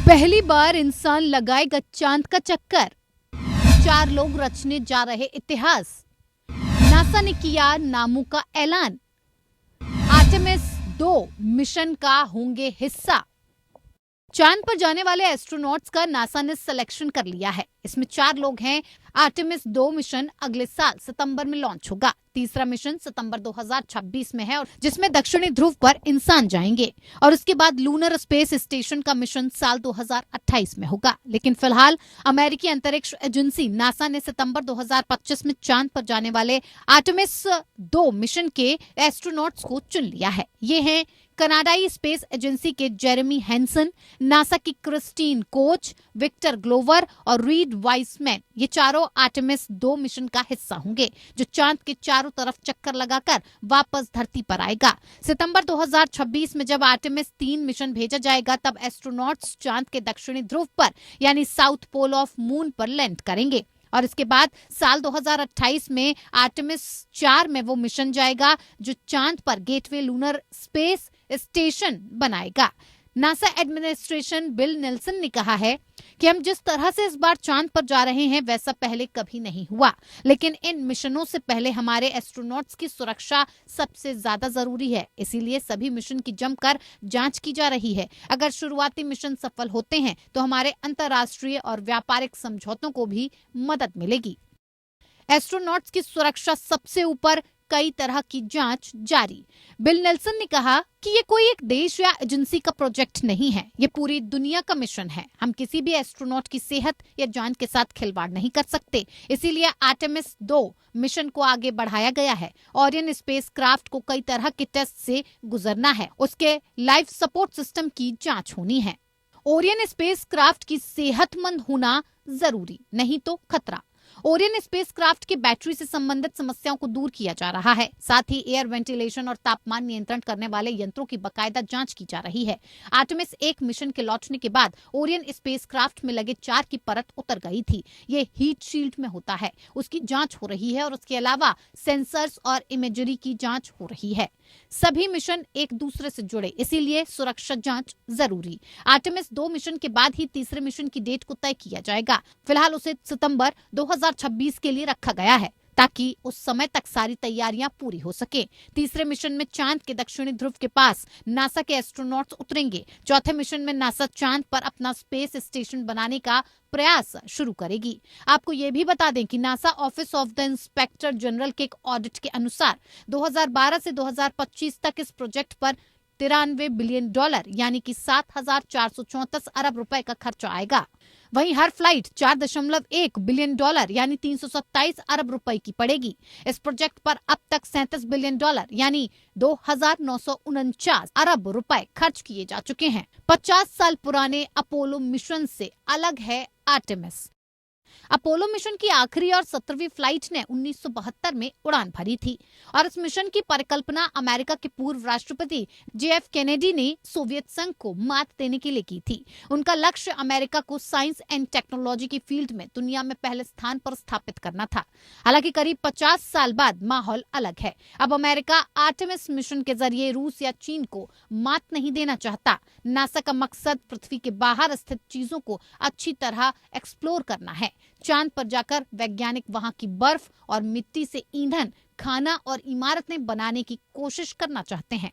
पहली बार इंसान लगाएगा चांद का चक्कर। 4 लोग रचने जा रहे इतिहास। नासा ने किया नामों का ऐलान। आर्टेमिस 2 मिशन का होंगे हिस्सा। चांद पर जाने वाले एस्ट्रोनॉट्स का नासा ने सिलेक्शन कर लिया है। इसमें 4 लोग हैं। आर्टेमिस 2 मिशन अगले साल सितंबर में लॉन्च होगा। तीसरा मिशन सितंबर 2026 में है और जिसमें दक्षिणी ध्रुव पर इंसान जाएंगे और उसके बाद लूनर स्पेस स्टेशन का मिशन साल 2028 में होगा। लेकिन फिलहाल अमेरिकी अंतरिक्ष एजेंसी नासा ने सितंबर 2025 में चांद पर जाने वाले आर्टेमिस 2 मिशन के एस्ट्रोनॉट्स को चुन लिया है। ये हैं कनाडाई स्पेस एजेंसी के जेरेमी हैंसन, नासा की क्रिस्टीन कोच, विक्टर ग्लोवर और रीड वाइसमैन। ये चारों आर्टेमिस 2 मिशन का हिस्सा होंगे जो चांद के चारों तरफ चक्कर लगाकर वापस धरती पर आएगा। सितंबर 2026 में जब आर्टेमिस 3 मिशन भेजा जाएगा तब एस्ट्रोनॉट्स चांद के दक्षिणी ध्रुव पर यानी साउथ पोल ऑफ मून पर लैंड करेंगे और इसके बाद साल 2028 में आर्टेमिस 4 में वो मिशन जाएगा जो चांद पर गेटवे लूनर स्पेस स्टेशन बनाएगा। नासा एडमिनिस्ट्रेशन बिल नेल्सन ने कहा है कि हम जिस तरह से इस बार चांद पर जा रहे हैं वैसा पहले कभी नहीं हुआ, लेकिन इन मिशनों से पहले हमारे एस्ट्रोनॉट्स की सुरक्षा सबसे ज्यादा जरूरी है। इसीलिए सभी मिशन की जमकर जांच की जा रही है। अगर शुरुआती मिशन सफल होते हैं तो हमारे अंतर्राष्ट्रीय और व्यापारिक समझौतों को भी मदद मिलेगी। एस्ट्रोनॉट्स की सुरक्षा सबसे ऊपर, कई तरह की जांच जारी। बिल नेल्सन ने कहा कि ये कोई एक देश या एजेंसी का प्रोजेक्ट नहीं है, ये पूरी दुनिया का मिशन है। हम किसी भी एस्ट्रोनॉट की सेहत या जान के साथ खिलवाड़ नहीं कर सकते। इसीलिए आर्टेमिस 2 मिशन को आगे बढ़ाया गया है। ओरियन स्पेस क्राफ्ट को कई तरह के टेस्ट से गुजरना है। उसके लाइफ सपोर्ट सिस्टम की जांच होनी है। ओरियन स्पेस क्राफ्ट की सेहतमंद होना जरूरी, नहीं तो खतरा। ओरियन स्पेसक्राफ्ट की बैटरी से संबंधित समस्याओं को दूर किया जा रहा है। साथ ही एयर वेंटिलेशन और तापमान नियंत्रण करने वाले यंत्रों की बकायदा जांच की जा रही है। आर्टेमिस 1 मिशन के लौटने के बाद ओरियन स्पेसक्राफ्ट में लगे 4 की परत उतर गई थी। ये हीट शील्ड में होता है, उसकी जांच हो रही है और उसके अलावा सेंसर्स और इमेजरी की जांच हो रही है। सभी मिशन एक दूसरे से जुड़े, इसीलिए सुरक्षा जांच जरूरी। आर्टेमिस 2 मिशन के बाद ही तीसरे मिशन की डेट को तय किया जाएगा। फिलहाल उसे सितंबर 2026 के लिए रखा गया है ताकि उस समय तक सारी तैयारियां पूरी हो सके। तीसरे मिशन में चांद के दक्षिणी ध्रुव के पास नासा के एस्ट्रोनॉट्स उतरेंगे। चौथे मिशन में नासा चांद पर अपना स्पेस स्टेशन बनाने का प्रयास शुरू करेगी। आपको ये भी बता दें कि NASA office of the inspector general के एक ऑडिट के अनुसार 2012 से 2025 तक इस प्रोजेक्ट पर $93 बिलियन यानी कि 7,434 अरब रुपए का खर्चा आएगा। वहीं हर फ्लाइट $4.1 बिलियन यानी 327 अरब रुपए की पड़ेगी। इस प्रोजेक्ट पर अब तक $37 बिलियन यानी 2,949 अरब रुपए खर्च किए जा चुके हैं। 50 साल पुराने अपोलो मिशन से अलग है आर्टेमिस। अपोलो मिशन की आखिरी और 17वीं फ्लाइट ने 1972 में उड़ान भरी थी और इस मिशन की परिकल्पना अमेरिका के पूर्व राष्ट्रपति JF कैनेडी ने सोवियत संघ को मात देने के लिए की थी। उनका लक्ष्य अमेरिका को साइंस एंड टेक्नोलॉजी की फील्ड में दुनिया में पहले स्थान पर स्थापित करना था। हालांकि करीब 50 साल बाद माहौल अलग है। अब अमेरिका आर्टेमिस मिशन के जरिए रूस या चीन को मात नहीं देना चाहता। नासा का मकसद पृथ्वी के बाहर स्थित चीजों को अच्छी तरह एक्सप्लोर करना है। चांद पर जाकर वैज्ञानिक वहां की बर्फ और मिट्टी से ईंधन, खाना और इमारतें बनाने की कोशिश करना चाहते हैं।